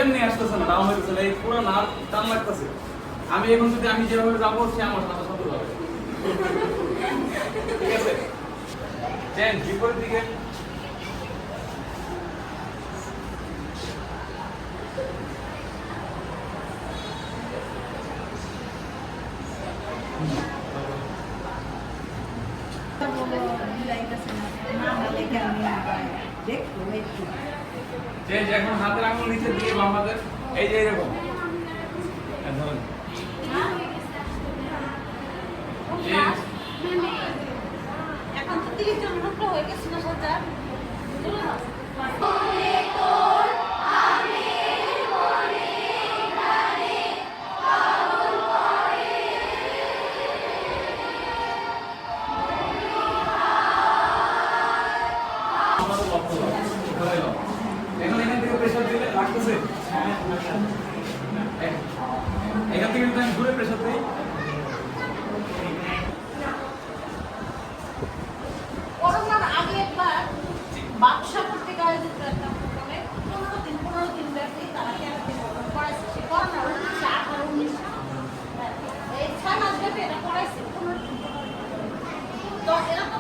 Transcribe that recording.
এমনি আসতেছে না, নাম হইতেছে না, এই পুরো নাম টান লাগতেছে। আমি এখন যদি আমি যেভাবে যাবো সে আমার সাথে সাথে যাবে। ঠিক আছে, চেঞ্জ বিপরীত দিকে। চেঞ্জ, এখন হাতের আঙুল নিচে দিয়ে বাম হাতের এই যে এরকম ধরেন। এখন তো 30 জন মাত্র হয়ে গেছে না সরকার। এখন এখান থেকে প্রেসার দিলে লাগতেছে, এখান থেকে যদি আমি ঘুরে প্রেসার দিই, করোনার আগে একবার বাদশা পত্রিকা আয়োজিত একটা প্রোগ্রামে 15 দিন ব্যাপী তারা ক্যাম্পেইন করাইছে। সে করোনার 18-19 এই 6 মাস ব্যাপী এটা করাইছে 15 দিন। তো এরা তো